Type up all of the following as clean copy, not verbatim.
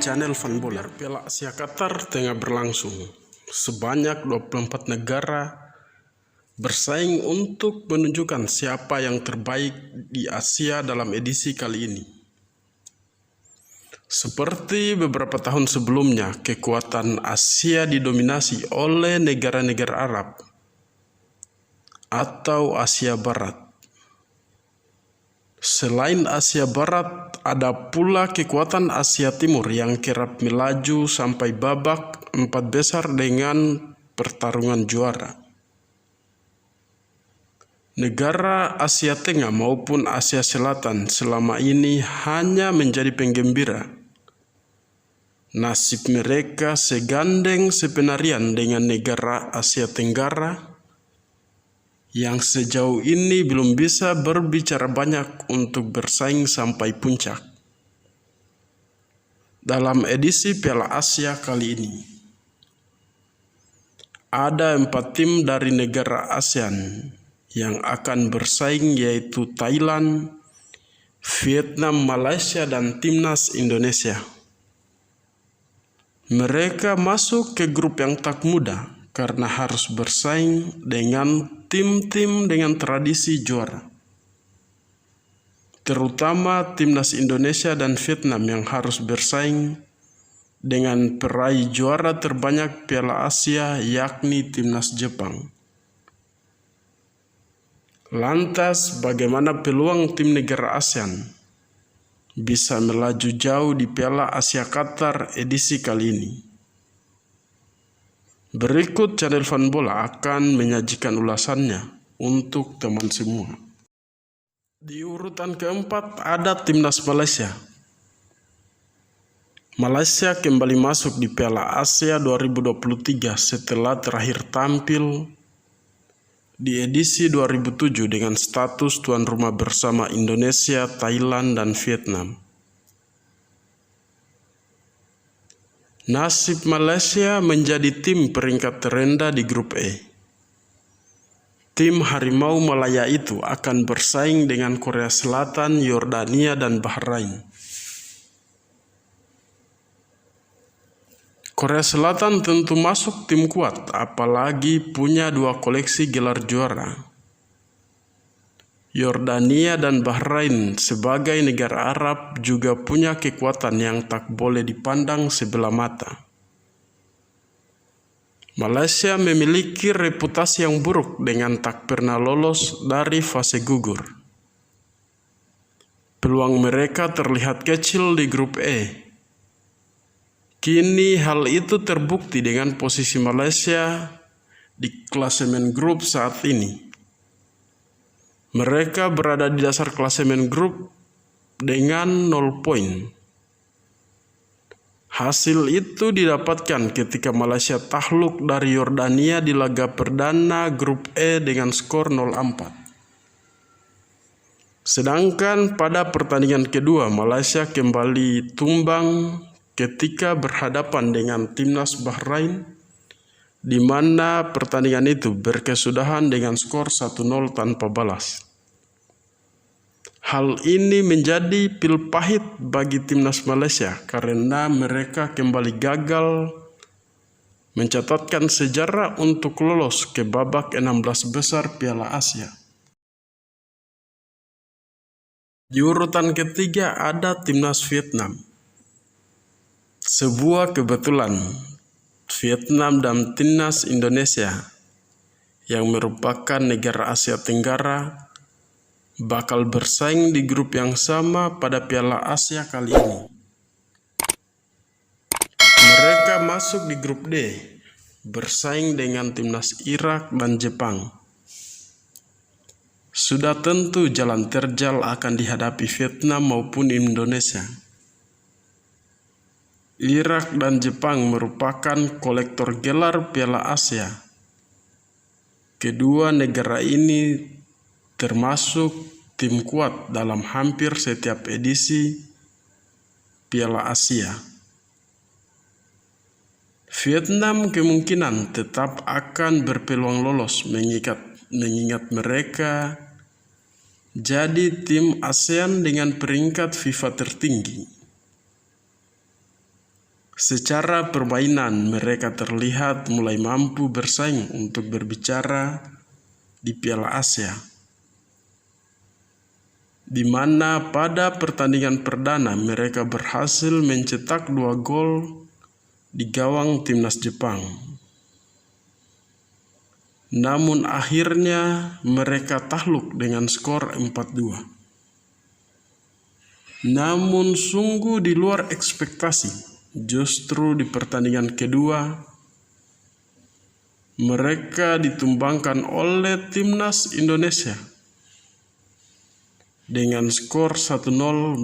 channel Fan Bola. Piala Asia Qatar tengah berlangsung. Sebanyak 24 negara bersaing untuk menunjukkan siapa yang terbaik di Asia dalam edisi kali ini. Seperti beberapa tahun sebelumnya, kekuatan Asia didominasi oleh negara-negara Arab atau Asia Barat. Selain Asia Barat, ada pula kekuatan Asia Timur yang kerap melaju sampai babak 4 besar dengan pertarungan juara. Negara Asia Tengah maupun Asia Selatan selama ini hanya menjadi penggembira. Nasib mereka segandeng sepenarian dengan negara Asia Tenggara yang sejauh ini belum bisa berbicara banyak untuk bersaing sampai puncak. Dalam edisi Piala Asia kali ini, ada 4 tim dari negara ASEAN yang akan bersaing, yaitu Thailand, Vietnam, Malaysia, dan Timnas Indonesia. Mereka masuk ke grup yang tak mudah karena harus bersaing dengan tim-tim dengan tradisi juara, terutama Timnas Indonesia dan Vietnam yang harus bersaing dengan peraih juara terbanyak Piala Asia, yakni Timnas Jepang. Lantas, bagaimana peluang tim negara ASEAN bisa melaju jauh di Piala Asia Qatar edisi kali ini? Berikut channel Fan Bola akan menyajikan ulasannya untuk teman semua. Di urutan keempat ada Timnas Malaysia. Malaysia kembali masuk di Piala Asia 2023 setelah terakhir tampil di edisi 2007 dengan status tuan rumah bersama Indonesia, Thailand, dan Vietnam. Nasib Malaysia menjadi tim peringkat terendah di grup E. Tim Harimau Malaya itu akan bersaing dengan Korea Selatan, Yordania, dan Bahrain. Korea Selatan tentu masuk tim kuat, apalagi punya 2 koleksi gelar juara. Yordania dan Bahrain sebagai negara Arab juga punya kekuatan yang tak boleh dipandang sebelah mata. Malaysia memiliki reputasi yang buruk dengan tak pernah lolos dari fase gugur. Peluang mereka terlihat kecil di grup E. Kini hal itu terbukti dengan posisi Malaysia di klasemen grup saat ini. Mereka berada di dasar klasemen grup dengan 0 poin. Hasil itu didapatkan ketika Malaysia takluk dari Yordania di laga perdana grup E dengan skor 0-4. Sedangkan pada pertandingan kedua, Malaysia kembali tumbang ketika berhadapan dengan Timnas Bahrain, di mana pertandingan itu berkesudahan dengan skor 1-0 tanpa balas. Hal ini menjadi pil pahit bagi Timnas Malaysia karena mereka kembali gagal mencatatkan sejarah untuk lolos ke babak 16 besar Piala Asia. Di urutan ketiga ada Timnas Vietnam. Sebuah kebetulan, Vietnam dan Timnas Indonesia yang merupakan negara Asia Tenggara bakal bersaing di grup yang sama pada Piala Asia kali ini. Mereka masuk di grup D, bersaing dengan Timnas Irak dan Jepang. Sudah tentu jalan terjal akan dihadapi Vietnam maupun Indonesia. Irak dan Jepang merupakan kolektor gelar Piala Asia. Kedua negara ini termasuk tim kuat dalam hampir setiap edisi Piala Asia. Vietnam kemungkinan tetap akan berpeluang lolos mengingat mereka jadi tim ASEAN dengan peringkat FIFA tertinggi. Secara permainan mereka terlihat mulai mampu bersaing untuk berbicara di Piala Asia, di mana pada pertandingan perdana mereka berhasil mencetak 2 gol di gawang timnas Jepang. Namun akhirnya mereka takluk dengan skor 4-2. Namun sungguh di luar ekspektasi, justru di pertandingan kedua mereka ditumbangkan oleh timnas Indonesia dengan skor 1-0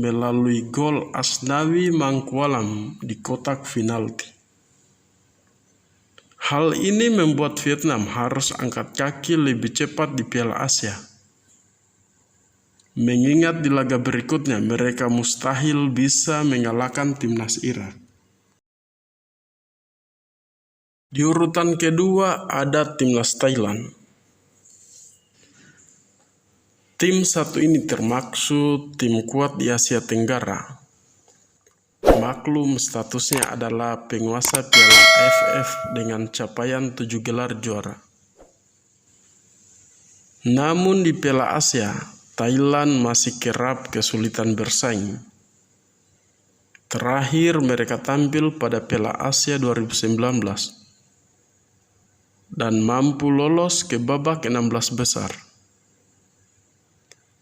melalui gol Asnawi Mangkualam di kotak penalti. Hal ini membuat Vietnam harus angkat kaki lebih cepat di Piala Asia, mengingat di laga berikutnya mereka mustahil bisa mengalahkan timnas Irak. Di urutan kedua ada timnas Thailand. Tim satu ini termaksud tim kuat di Asia Tenggara. Maklum statusnya adalah penguasa Piala AFF dengan capaian 7 gelar juara. Namun di Piala Asia, Thailand masih kerap kesulitan bersaing. Terakhir mereka tampil pada Piala Asia 2019 dan mampu lolos ke babak 16 besar.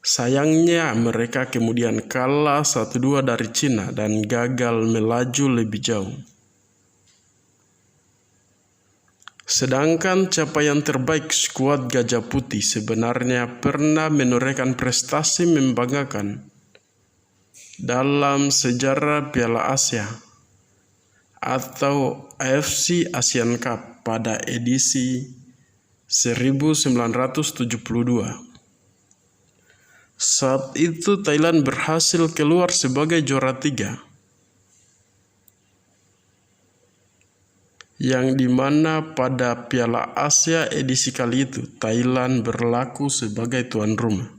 Sayangnya mereka kemudian kalah 1-2 dari Cina dan gagal melaju lebih jauh. Sedangkan capaian terbaik skuad Gajah Putih sebenarnya pernah menorehkan prestasi membanggakan dalam sejarah Piala Asia atau AFC Asian Cup pada edisi 1972. Saat itu Thailand berhasil keluar sebagai juara 3, yang dimana pada Piala Asia edisi kali itu Thailand berlaku sebagai tuan rumah.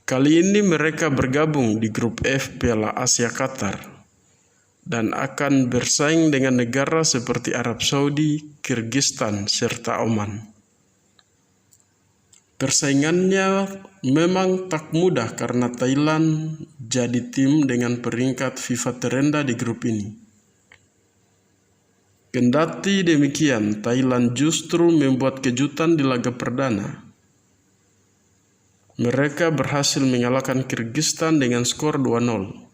Kali ini mereka bergabung di grup F Piala Asia Qatar dan akan bersaing dengan negara seperti Arab Saudi, Kyrgyzstan, serta Oman. Persaingannya memang tak mudah karena Thailand jadi tim dengan peringkat FIFA terendah di grup ini. Kendati demikian, Thailand justru membuat kejutan di laga perdana. Mereka berhasil mengalahkan Kyrgyzstan dengan skor 2-0.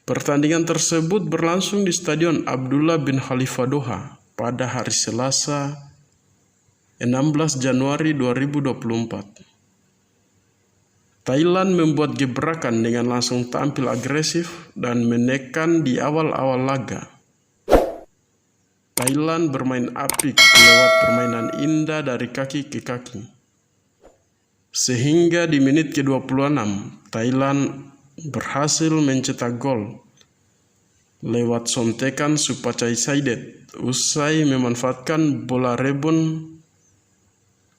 Pertandingan tersebut berlangsung di Stadion Abdullah bin Khalifa Doha pada hari Selasa 16 Januari 2024. Thailand membuat gebrakan dengan langsung tampil agresif dan menekan di awal-awal laga. Thailand bermain apik lewat permainan indah dari kaki ke kaki. Sehingga di menit ke-26, Thailand berhasil mencetak gol lewat sontekan Supachai Saidet usai memanfaatkan bola rebound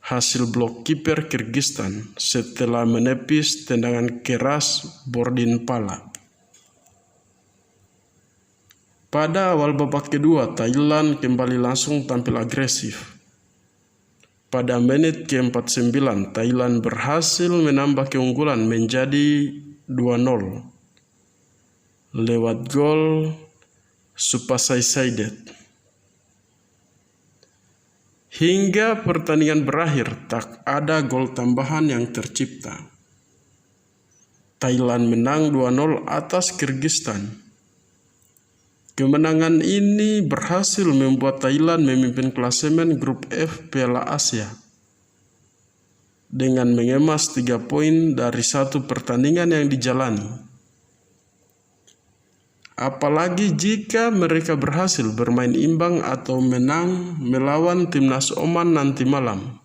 hasil blok kiper Kyrgyzstan setelah menepis tendangan keras Bordin Pala. Pada awal babak kedua, Thailand kembali langsung tampil agresif. Pada menit ke-49, Thailand berhasil menambah keunggulan menjadi 2-0 lewat gol Supachai Saidet. Hingga pertandingan berakhir, tak ada gol tambahan yang tercipta. Thailand menang 2-0 atas Kyrgyzstan. Kemenangan ini berhasil membuat Thailand memimpin klasemen grup F Piala Asia dengan mengemas 3 poin dari 1 pertandingan yang dijalani. Apalagi jika mereka berhasil bermain imbang atau menang melawan timnas Oman nanti malam,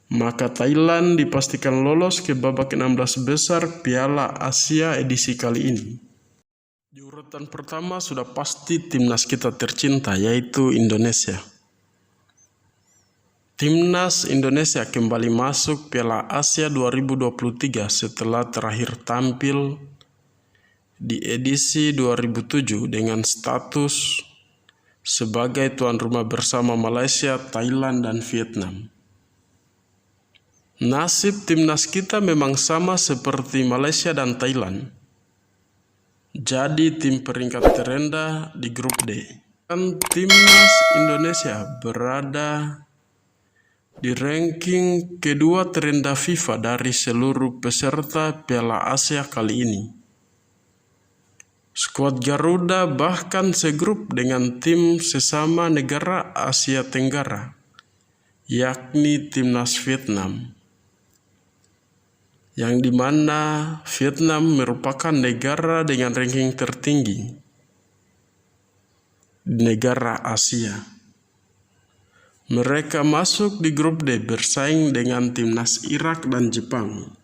maka Thailand dipastikan lolos ke babak 16 besar Piala Asia edisi kali ini. Di urutan pertama sudah pasti timnas kita tercinta, yaitu Indonesia. Timnas Indonesia kembali masuk Piala Asia 2023 setelah terakhir tampil di edisi 2007 dengan status sebagai tuan rumah bersama Malaysia, Thailand, dan Vietnam. Nasib timnas kita memang sama seperti Malaysia dan Thailand. Jadi tim peringkat terendah di grup D. Dan timnas Indonesia berada di ranking kedua terendah FIFA dari seluruh peserta Piala Asia kali ini. Skuad Garuda bahkan segrup dengan tim sesama negara Asia Tenggara, yakni timnas Vietnam, yang dimana Vietnam merupakan negara dengan ranking tertinggi di negara Asia. Mereka masuk di grup D bersaing dengan timnas Irak dan Jepang.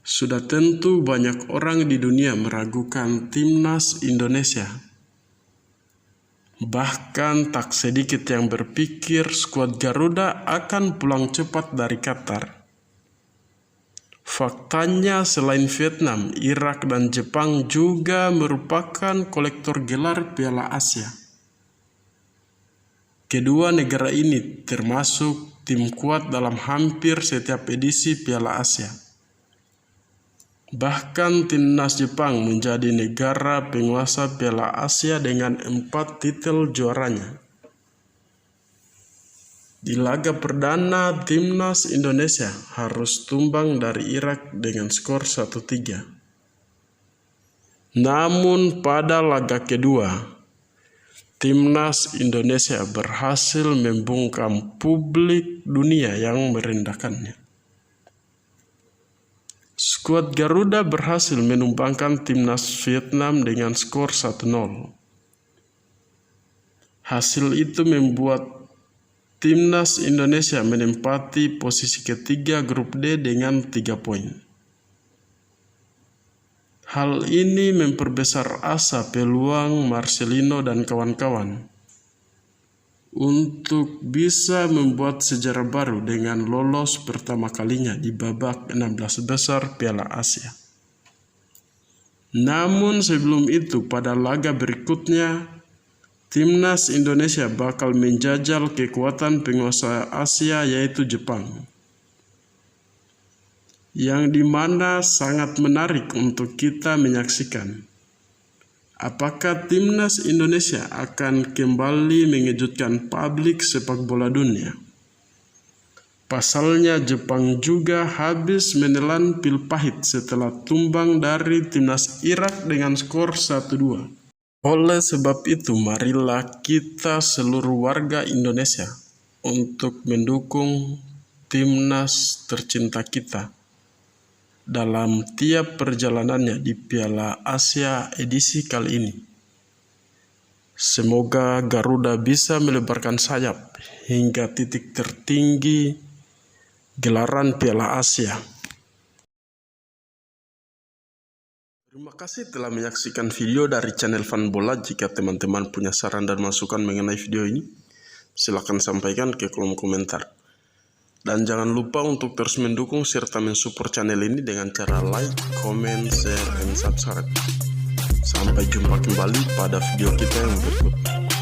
Sudah tentu banyak orang di dunia meragukan timnas Indonesia. Bahkan tak sedikit yang berpikir skuad Garuda akan pulang cepat dari Qatar. Faktanya selain Vietnam, Irak dan Jepang juga merupakan kolektor gelar Piala Asia. Kedua negara ini termasuk tim kuat dalam hampir setiap edisi Piala Asia. Bahkan timnas Jepang menjadi negara penguasa Piala Asia dengan 4 titel juaranya. Di laga perdana, timnas Indonesia harus tumbang dari Irak dengan skor 1-3. Namun pada laga kedua, timnas Indonesia berhasil membungkam publik dunia yang merendahkannya. Skuad Garuda berhasil menumbangkan timnas Vietnam dengan skor 1-0. Hasil itu membuat timnas Indonesia menempati posisi ketiga grup D dengan 3 poin. Hal ini memperbesar asa peluang Marcelino dan kawan-kawan untuk bisa membuat sejarah baru dengan lolos pertama kalinya di babak 16 besar Piala Asia. Namun sebelum itu, pada laga berikutnya, timnas Indonesia bakal menjajal kekuatan penguasa Asia yaitu Jepang, yang dimana sangat menarik untuk kita menyaksikan. Apakah timnas Indonesia akan kembali mengejutkan publik sepak bola dunia? Pasalnya Jepang juga habis menelan pil pahit setelah tumbang dari timnas Irak dengan skor 1-2. Oleh sebab itu, marilah kita seluruh warga Indonesia untuk mendukung timnas tercinta kita dalam tiap perjalanannya di Piala Asia edisi kali ini. Semoga Garuda bisa melebarkan sayap hingga titik tertinggi gelaran Piala Asia. Terima kasih telah menyaksikan video dari channel Fan Bola. Jika teman-teman punya saran dan masukan mengenai video ini, silakan sampaikan ke kolom komentar. Dan jangan lupa untuk terus mendukung serta mensupport channel ini dengan cara like, comment, share, dan subscribe. Sampai jumpa kembali pada video kita yang berikutnya.